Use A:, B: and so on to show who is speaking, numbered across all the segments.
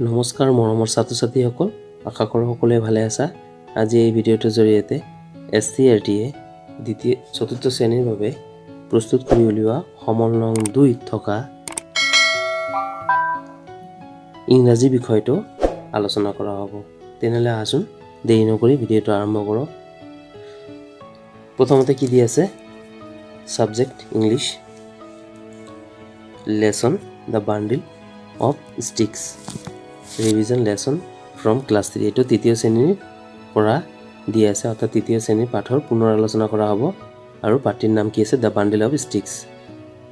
A: নমস্কাৰ মৰমৰ ছাত্ৰ-ছাত্ৰীসকল, আশা কৰোঁ সকলোৱে ভালে আছা। আজি এই ভিডিঅ'টোৰ জৰিয়তে SCRTয়ে চতুৰ্থ শ্ৰেণীৰ বাবে প্ৰস্তুত কৰি উলিওৱা সমল নং 2 থকা ইংৰাজী বিষয়টো আলোচনা কৰা হ'ব। তেনেহ'লে আহোঁ দেৰি নকৰি ভিডিঅ'টো আৰম্ভ কৰোঁ। প্ৰথমতে কি দি আছে? Subject English, lesson the bundle of sticks, revision lesson from class 3। এইটো তৃতীয় শ্ৰেণীৰ পৰা দি আছে, অৰ্থাৎ তৃতীয় শ্ৰেণীৰ পাঠৰ পুনৰ আলোচনা কৰা হ'ব। আৰু পাঠটিৰ নাম কি আছে? The bundle of sticks.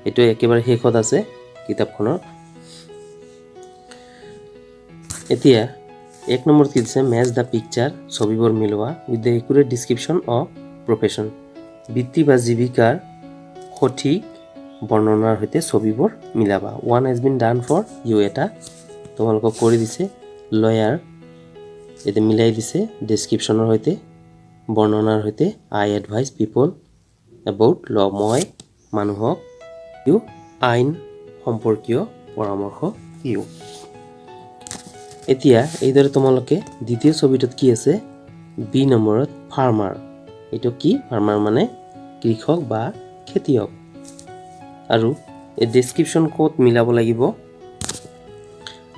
A: এইটো একেবাৰে শেষত আছে কিতাপখনৰ। এতিয়া 1 নম্বৰ কি দিছে? মেচ দ্য পিকচাৰ, ছবিবোৰ মিলোৱা with the accurate description of profession, বৃত্তি বা জীৱিকাৰ সঠিক বৰ্ণনাৰ সৈতে ছবিবোৰ মিলাবা। 1 has been done for you, এটা তোমালোকক কৰি দিছে। লয়াৰ এতিয়া মিলাই দিছে ডেছক্ৰিপশ্যনৰ সৈতে, বৰ্ণনাৰ সৈতে। আই এডভাইজ পিপল এবাউট ল, মই মানুহক ইউ আইন সম্পৰ্কীয় পৰামৰ্শ দিওঁ। এতিয়া এইদৰে তোমালোকে দ্বিতীয় ছবিটোত কি আছে? বি নম্বৰত ফাৰ্মাৰ। এইটো কি? ফাৰ্মাৰ মানে কৃষক বা খেতিয়ক। আৰু এই ডেছক্ৰিপশ্যন ক'ত মিলাব লাগিব?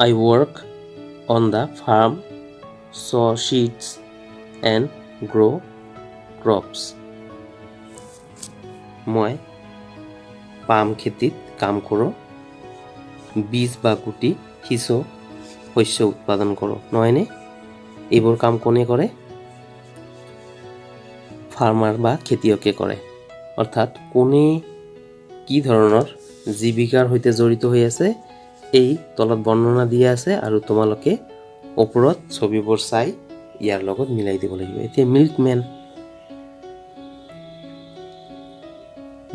A: I work on the farm, sow seeds and grow crops. মই পাম খেতিত কাম কৰোঁ, বীজ বা গুটি সিঁচো, শস্য উৎপাদন কৰোঁ। নহয়নে? এইবোৰ কাম কোনে কৰে? ফাৰ্মাৰ বা খেতিয়কে কৰে। অৰ্থাৎ কোনে কি ধৰণৰ জীৱিকাৰ সৈতে জড়িত হৈ আছে এই তলত বৰ্ণনা দিয়া আছে, আৰু তোমালোকে ওপৰত ছবিবোৰ চাই ইয়াৰ লগত মিলাই দিব লাগিব। এতিয়া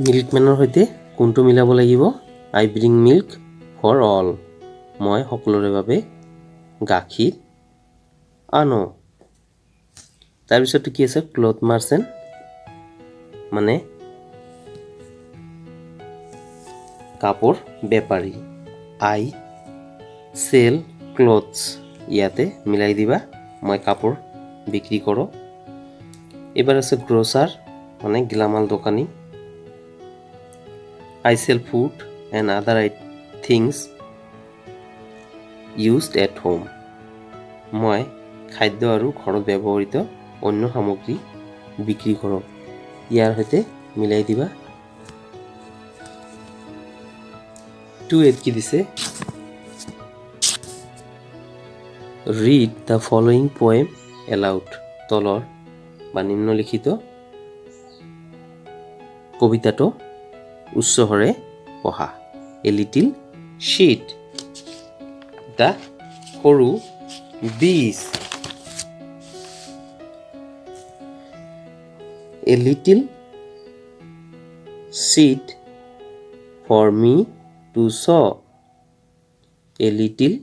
A: মিল্কমেনৰ সৈতে কোনটো মিলাব লাগিব? আই ব্ৰিং মিল্ক ফৰ অল, মই সকলোৰে বাবে গাখীৰ আনো। তাৰপিছতো কি আছে? ক্লথ মাৰ্চেণ্ট মানে কাপোৰ বেপাৰী। আই চেল ক্লথছ, ইয়াতে মিলাই দিবা, মই কাপোৰ বিক্ৰী কৰোঁ। এবাৰ আছে গ্ৰ'চাৰ মানে গেলামাল দোকানী। I sell food and other things used at home, মই খাদ্য আৰু ঘৰত ব্যৱহৃত অন্য সামগ্ৰী বিক্ৰী কৰোঁ। ইয়াৰ সৈতে মিলাই দিবা। 2 কি দিছে? Read the following poem aloud, তলৰ বা নিম্নলিখিত কবিতাটো উচ্চস্বৰে পঢ়া। এ লিটিল শ্বিট, এটা সৰু বীজ। A little seed for me to sow, a little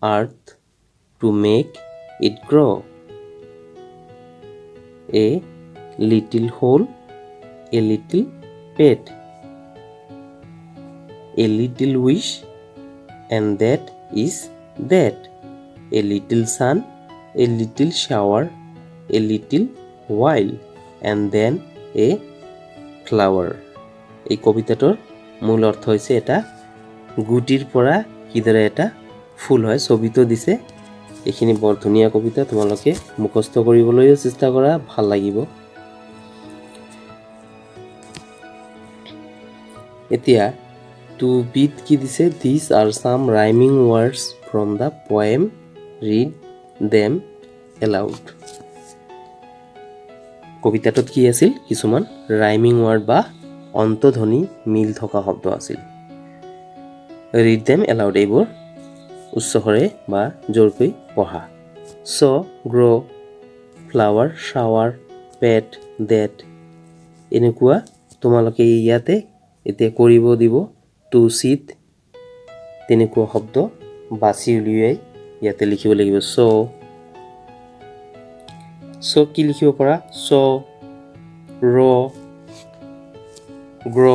A: earth to make it grow, a little hole, a little pet, a little wish, and that is that, a little sun, a little shower, a little while, and then a flower. এই কবিতাটোৰ মূল অৰ্থ হৈছে এটা গুটিৰ পৰা কিদৰে এটা ফুল হয়। ছবিটো দিছে। এইখিনি বৰ ধুনীয়া কবিতা, তোমালোকে মুখস্থ কৰিবলৈও চেষ্টা কৰা, ভাল লাগিব। এতিয়া টু বিত কি দিছে? These are some rhyming words from the poem, read them aloud. কবিতাটোত কি আছিল? কিছুমান ৰাইমিং ৱৰ্ড বা অন্তধ্বনি মিল থকা শব্দ আছিল। ৰিড দেম এলাউড, এইবোৰ উচ্চস্বৰে বা জোৰকৈ পঢ়া। চ' গ্ৰ', ফ্লাৱাৰ, শ্বাৱাৰ, পেট, ডেট, এনেকুৱা তোমালোকে ইয়াতে এতিয়া কৰিব দিব। টু চিট, তেনেকুৱা শব্দ বাছি উলিয়াই ইয়াতে লিখিব লাগিব। চ' কি লিখিব পাৰা? চ, ৰ, গ্ৰ,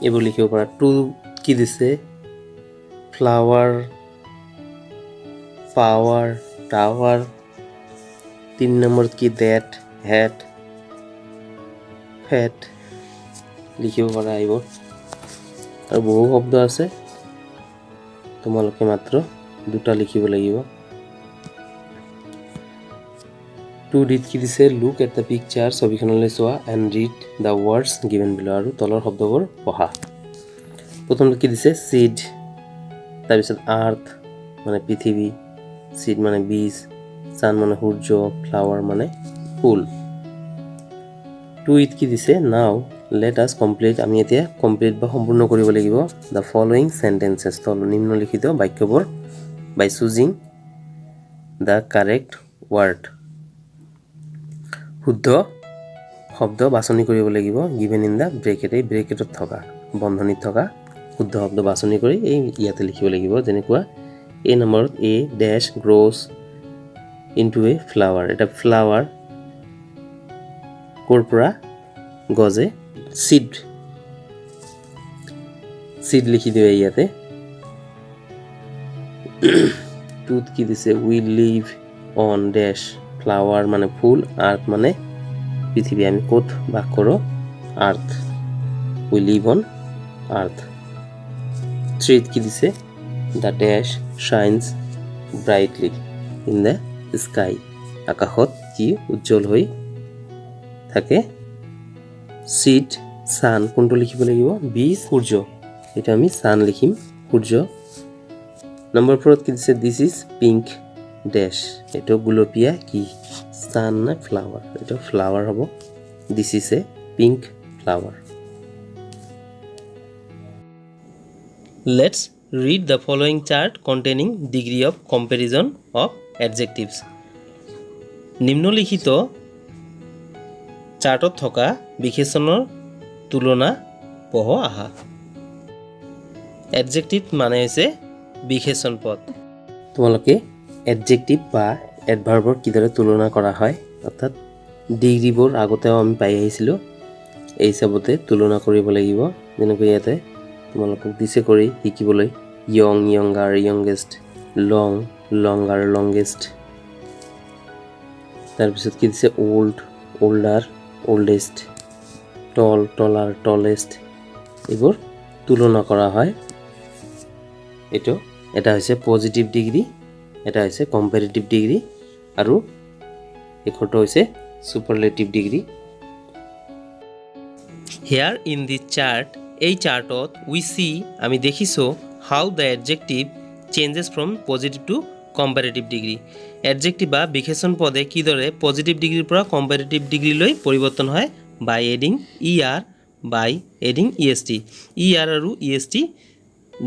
A: এইবোৰ লিখিব পাৰা। টু কি দিছে? ফ্লাৱাৰ পাৱাৰ টাৱাৰ 3 নম্বৰত কি ডেট হেড ফেট লিখিব পাৰা এইবোৰ আৰু বহু শব্দ আছে তোমালোকে মাত্ৰ দুটা লিখিব লাগিব 2D কি দিছে লুক এট দ্য পিকচাৰ ছবিখনলৈ চোৱা and read the words given below আৰু তলৰ শব্দবোৰ পঢ়া প্ৰথমটো কি দিছে সিড তাৰপিছত আৰ্থ মানে পৃথিৱী সিড মানে বীজ সান মানে সূৰ্য ফ্লাৱাৰ মানে ফুল 2 কি দিছে নাও লেট আস কমপ্লিট আমি এতিয়া কমপ্লিট বা সম্পূৰ্ণ কৰিব লাগিব দ্য ফলোইং সেন্টেন্সেছ তল নিম্নলিখিত বাক্যবোৰ বাই চুজিং দ্য কাৰেক্ট ৱৰ্ড শুদ্ধ শব্দ বাছনি কৰিব লাগিব গিভেন ইন দ্য ব্ৰেকেট এই ব্ৰেকেটত থকা বন্ধনীত থকা শুদ্ধ শব্দ বাছনি কৰি এই ইয়াতে লিখিব লাগিব যেনেকুৱা এ নম্বৰত a dash গ্ৰোস into a flower এটা ফ্লাৱাৰ ক'ৰ পৰা গজে সিড লিখি দিও ইয়াতে টুথ কি দিছে we live on dash flower মানে ফুল আৰ্থ মানে পৃথিৱী আমি ক'ত বাস কৰোঁ আৰ্থ উই লিভ অন আৰ্থ থ্ৰীত কি দিছে the dash shines brightly in the sky আকাশত কি উজ্জ্বল হৈ থাকে সিড সান কোনটো লিখিব লাগিব বি সূৰ্য এটা আমি সান লিখিম সূৰ্য নম্বৰ 4 কি দিছে দিস ইজ পিঙ্ক ড্যাশ এটা গুলপীয়া কি সান না ফ্লাৱাৰ এটা ফ্লাৱাৰ হ'ব this is a pink flower let's read the following chart containing degree of comparison of adjectives নিম্নলিখিত চাৰ্টত থকা বিশেষণৰ তুলনা পঢ় আহা এডজেক্টিভ মানে হৈছে বিশেষণ পদ তোমালোকে এডজেক্টিভ বা এডভাৰ্বৰ কিদৰে তুলনা কৰা হয় অৰ্থাৎ ডিগ্ৰীবোৰ আগতেও আমি পাই আহিছিলোঁ এই হিচাপতে তুলনা কৰিব লাগিব যেনেকৈ ইয়াতে তোমালোকক দিছে কৰি শিকিবলৈ ইয়ং ইয়ংগাৰ ইয়ংগেষ্ট লং লংগাৰ লংগেষ্ট তাৰপিছত কি দিছে ওল্ড ওল্ডাৰ ওল্ডেষ্ট টল টলাৰ টলেষ্ট এইবোৰ তুলনা কৰা হয় এইটো এটা হৈছে পজিটিভ ডিগ্ৰী এটা হৈছে কম্পেৰেটিভ ডিগ্ৰী আৰু এইটো হৈছে superlative degree here in the chart এই চাৰ্টত উই সি আমি দেখিছো how the adjective changes from positive to comparative degree adjective বা বিশেষণ পদে কিদৰে পজিটিভ ডিগ্ৰীৰ পৰা কম্পেৰেটিভ ডিগ্ৰীলৈ পৰিৱৰ্তন হয় বাই এডিং ইআৰ বাই এডিং ইএসটি ইআৰ আৰু ইএসটি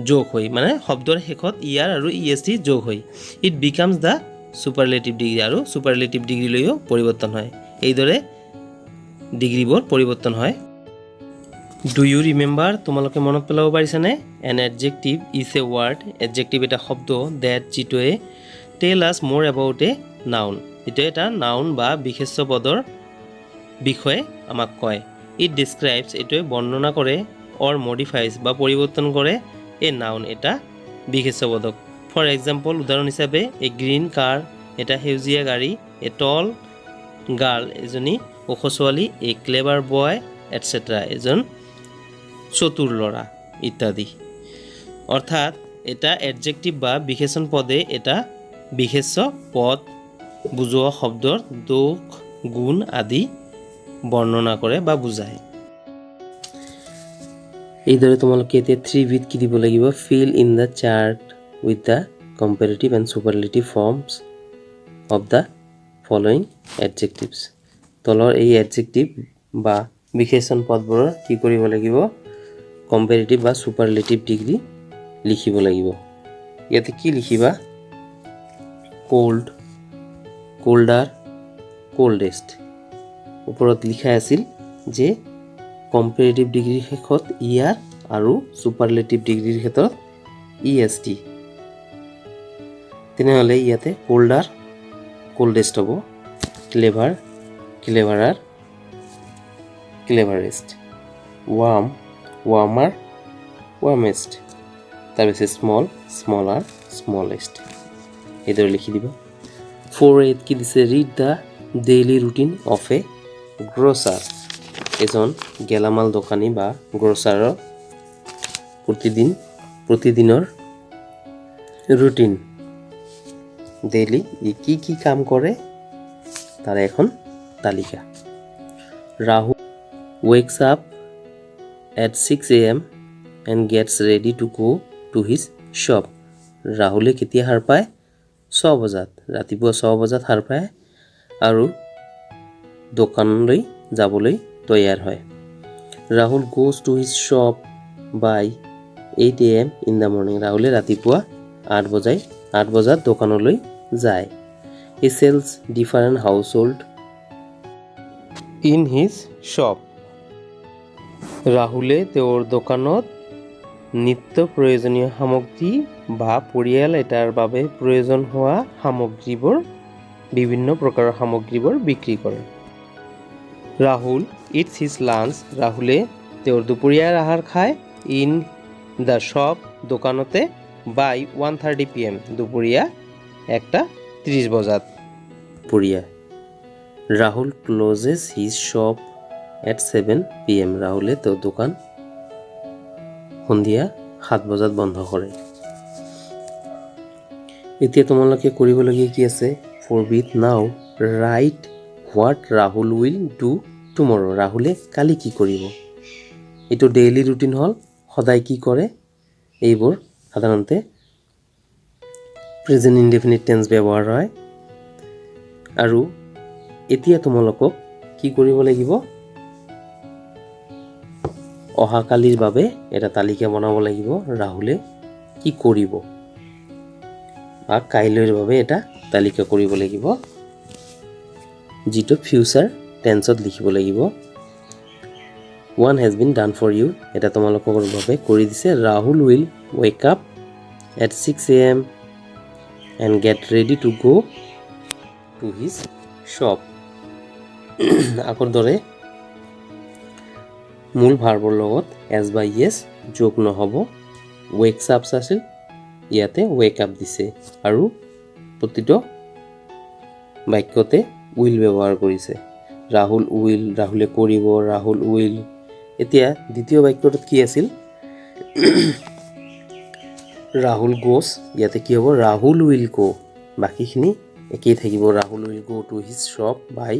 A: যোগ হৈ মানে শব্দৰ শেষত ইআৰ আৰু ইএসটি যোগ হৈ ইট বিকামছ দ্য সুপাৰলেটিভ ডিগ্ৰী আৰু সুপাৰলেটিভ ডিগ্ৰীলৈও পৰিৱৰ্তন হয় এইদৰে ডিগ্ৰীবোৰ পৰিৱৰ্তন হয় Do you remember তোমালোকে মনত পেলাব পাৰিছানে an adjective is a word adjective এটা শব্দ that যিটোৱে tell us more about a noun এটা এটা noun বা বিশেষ্য পদৰ বিষয়ে আমাক কয় it describes এটোৱে বৰ্ণনা কৰে or modifies বা পৰিৱৰ্তন কৰে a noun এটা বিশেষ্য পদক for example উদাহৰণ হিচাপে a green car এটা সেউজীয়া গাড়ী a tall girl এজনী ওখ ছোৱালী a clever boy etc এজন চতুৰ লৰা ইত্যাদি অৰ্থাৎ এটা এডজেক্টিভ বা বিশেষণ পদে এটা বিশেষ্য পদ বুজোৱা শব্দৰ দোষ গুণ আদি বৰ্ণনা কৰে বা বুজায় এইদৰে তোমালোকে এতিয়া 3 কি দিব লাগিব fill in the chart with the comparative and superlative forms of the following adjectives তলৰ এই এডজেক্টিভ বা বিশেষণ পদবোৰৰ কি কৰিব লাগিব কম্পেৰেটিভ বা সুপাৰলেটিভ ডিগ্ৰী লিখিব লাগিব ইয়াতে কি লিখিবা কোল্ড কোল্ডাৰ কোল্ডেষ্ট ওপৰত লিখা আছিল যে কম্পেৰেটিভ ডিগ্ৰীৰ শেষত ইআৰ আৰু সুপাৰলেটিভ ডিগ্ৰীৰ ক্ষেত্ৰত ইএসটি তেনেহলে ইয়াতে কোল্ডাৰ কোল্ডেষ্ট হ'ব clever cleverer cleverest warm warmer warmest তাৰপিছত স্মল স্মলাৰ স্মলেষ্ট এইদৰে লিখি দিবা 4a কি দিছে read the daily routine of a grocer এজন গেলামাল দোকানী বা গ্ৰ'চাৰৰ প্ৰতিদিনৰ ৰুটিন ডেইলি ই কি কাম কৰে তাৰ এখন তালিকা Rahul wakes up at 6 a.m. and gets ready to go to his shop ৰাহুলে কেতিয়া সাৰ পায় 6 বজাত ৰাতিপুৱা 6 বজাত সাৰ পায় আৰু দোকানলৈ যাবলৈ তৈয়াৰ হয় Rahul goes to his shop by 8 a.m. in the morning ৰাহুলে ৰাতিপুৱা 8 বজাত দোকানলৈ যায় he sells different household in his shop ৰাহুলে তেওঁৰ দোকানত নিত্য প্ৰয়োজনীয় সামগ্ৰী বা পৰিয়াল এটাৰ বাবে প্ৰয়োজন হোৱা সামগ্ৰীবোৰ বিভিন্ন প্ৰকাৰৰ সামগ্ৰীবোৰ বিক্ৰী কৰে ৰাহুল ইটছ হিজ লাঞ্চ ৰাহুলে তেওঁৰ দুপৰীয়াৰ আহাৰ খায় ইন দ্য শ্বপ দোকানতে বাই 1:30 PM দুপৰীয়া 1:30 বজাত দুপৰীয়া Rahul closes his shop at 7 PM ৰাহুলে তেওঁৰ দোকান সন্ধিয়া 7 বজাত বন্ধ কৰে এতিয়া তোমালোকে কৰিবলগীয়া কি আছে ফৰবিট নাও right what Rahul will do টুমৰো ৰাহুলে কালি কি কৰিব এইটো ডেইলি ৰুটিন হ'ল সদায় কি কৰে এইবোৰ সাধাৰণতে প্ৰেজেণ্ট ইনডেফিনিট টেন্স ব্যৱহাৰ হয় আৰু এতিয়া তোমালোকক কি কৰিব লাগিব অহাকালিৰ বাবে এটা তালিকা বনাব লাগিব ৰাহুলে কি কৰিব বা কাইলৈৰ বাবে এটা তালিকা কৰিব লাগিব যিটো ফিউচাৰ টেন্সত লিখিব লাগিব one has been done for you এটা তোমালোকৰ বাবে কৰি দিছে Rahul will wake up at 6 a.m. and get ready to go to his shop আগৰ দৰে মূল ভাৰ্বৰ লগত as by yes যোগ নহব wakes up আছিল ইয়াতে wake up দিছে আৰু প্ৰতিটো বাক্যতে will ব্যৱহাৰ কৰিছে ৰাহুলে কৰিব ৰাহুল will এতিয়া দ্বিতীয় বাক্যটোত কি আছিল ৰাহুল goes ইয়াতে কি হ'ব ৰাহুল will go বাকিখিনি একেই থাকিব Rahul will go to his shop by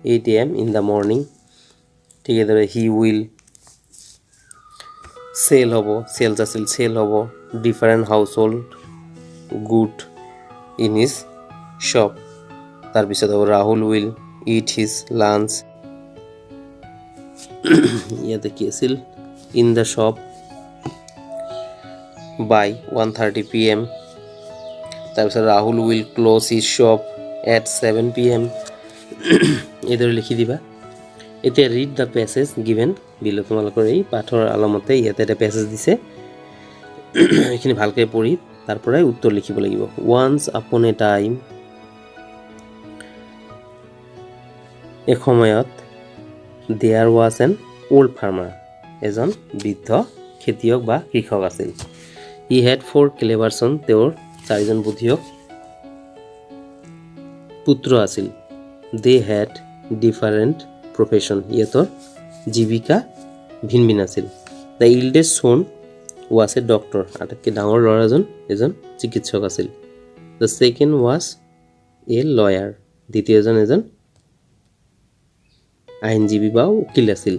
A: 8 a.m. in the morning ঠিক আছে he will sell হ'ব sales আছিল sell হ'ব different household good in his shop তাৰপিছত হ'ব Rahul will eat his lunch ইয়াতে কি আছিল in the shop by 1:30 PM তাৰপিছত Rahul will close his shop at 7 PM এইদৰে লিখি দিবা এতিয়া ৰিড দ্য পেছেজ গিভেন বিলো তোমালোকৰ এই পাঠৰ আলমতে ইয়াতে এটা পেছেজ দিছে এইখিনি ভালকৈ পঢ়ি তাৰ পৰাই উত্তৰ লিখিব লাগিব ওৱান্স আপন এ টাইম এক সময়ত there was an old farmer এজন বৃদ্ধ খেতিয়ক বা কৃষক আছিল হি হেড 4 ক্লেভাৰ সন তেওঁৰ 4জন বুদ্ধিয়ক পুত্ৰ আছিল দে হেড ডিফাৰেণ্ট প্ৰফেশ্যন ইহঁতৰ জীৱিকা ভিন ভিন আছিল the eldest son was a doctor আটাইতকৈ ডাঙৰ ল'ৰাজন এজন চিকিৎসক আছিল the second was a lawyer দ্বিতীয়জন এজন আইনজীৱী বা উকিল আছিল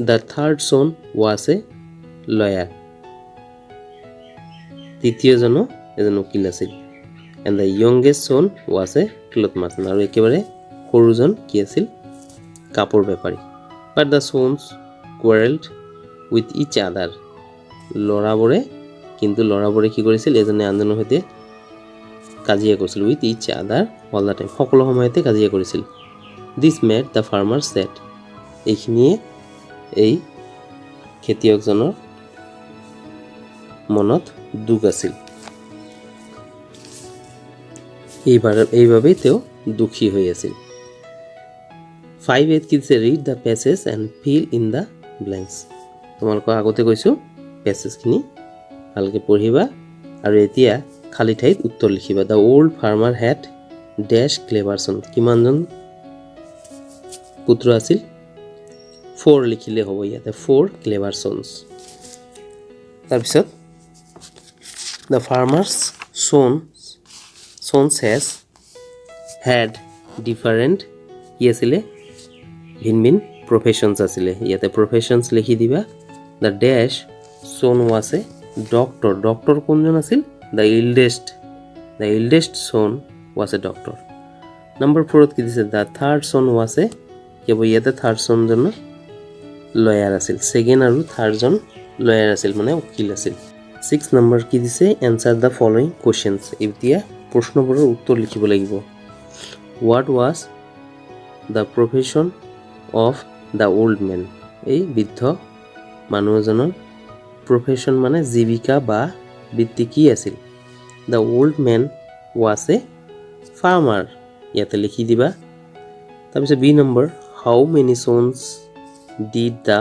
A: the third son was a lawyer তৃতীয়জনো এজন উকিল আছিল and the youngest son was a cloth merchant আৰু একেবাৰে সৰুজন কি আছিল কাপোৰ বেপাৰী but the sons quarrelled with each other ল'ৰাবোৰে কি কৰিছিল এজনে আনজনৰ সৈতে কাজিয়া কৰিছিল উইথ ইচ আদাৰ অল দ্য টাইম সকলো সময়তে কাজিয়া কৰিছিল দিছ মেড দ্য ফাৰ্মাৰ ছেট এইখিনিয়ে এই খেতিয়কজনৰ মনত দুখ আছিল এইবাবেই তেওঁ দুখী হৈ আছিল 5 কিডছে read the passage and fill in the blanks তোমালোকক আগতে কৈছোঁ পেছেজখিনি ভালকে পঢ়িবা আৰু এতিয়া খালি ঠাইত উত্তৰ লিখিবা দ্য ওল্ড ফাৰ্মাৰ হেড ডেশ ক্লেভাৰ সন কিমানজন পুত্ৰ আছিল 4 লিখিলে হ'ব ইয়াতে 4 ক্লেভাৰ সন্স তাৰপিছত the ফাৰ্মাৰ্স sons has had different কি আছিলে ভিন professions আছিলে ইয়াতে professions লিখি দিবা the dash son was a doctor কোনজন আছিল the eldest son was a doctor number 4 কি দিছে the third son was a কি হ'ব ইয়াতে third son জন লয়াৰ আছিল সেকেন্ড আৰু থাৰ্ড জন লয়াৰ আছিল মানে উকিল আছিল 6 নম্বৰ কি দিছে answer the following questions এতিয়া প্ৰশ্নবোৰৰ উত্তৰ লিখিব লাগিব what was the profession of the old man এই বৃদ্ধ মানুহজনৰ profession মানে জীৱিকা বা বৃত্তি কি আছিল the old man was a farmer ইয়াতে লিখি দিবা তাৰপিছত B number how many sons did the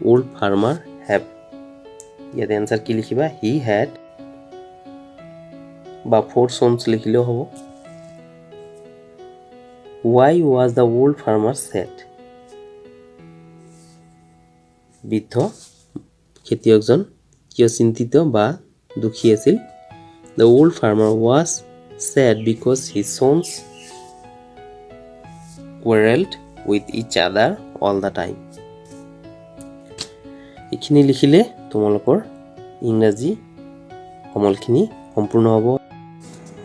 A: old farmer have ইয়াতে answer কি লিখিবা he had বা 4 sons লিখিলেও হ'ব why was the old farmer sad বৃদ্ধ খেতিয়কজন কিয় চিন্তিত বা দুখী আছিল the old farmer was sad because his sons quarreled with each other all the time এইখিনি লিখিলে তোমালোকৰ ইংৰাজী সমলখিনি সম্পূৰ্ণ হ'ব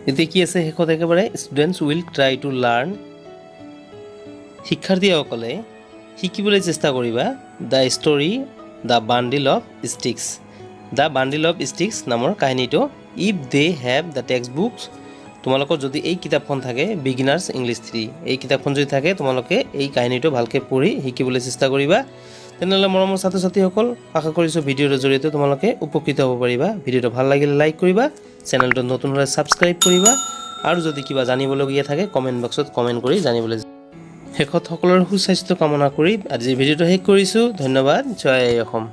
A: এতিয়া কি আছে শেষত একেবাৰে students will try two learn শিক্ষাৰ্থীসকলে শিকিবলৈ চেষ্টা কৰিবা the story the bundle of sticks নামৰ কাহিনীটো if they have the text books তোমালোকৰ যদি এই কিতাপখন থাকে বিগিনাৰ্ছ ইংলিছ 3 এই কিতাপখন যদি থাকে তোমালোকে এই কাহিনীটো ভালকৈ পঢ়ি শিকিবলৈ চেষ্টা কৰিবা তেনেহ'লে মৰমৰ ছাত্ৰ ছাত্ৰীসকল আশা কৰিছোঁ ভিডিঅ'ৰ জৰিয়তে তোমালোকে উপকৃত হ'ব পাৰিবা ভিডিঅ'টো ভাল লাগিলে লাইক কৰিবা চেনেলটো নতুন হ'লে ছাবস্ক্ৰাইব কৰিবা আৰু যদি কিবা জানিবলগীয়া থাকে কমেণ্ট বক্সত কমেণ্ট কৰি জানিবলৈ শেষত সকলোৰে সুস্বাস্থ্য কামনা কৰি আজি ভিডিঅ'টো শেষ কৰিছোঁ ধন্যবাদ জয় অসম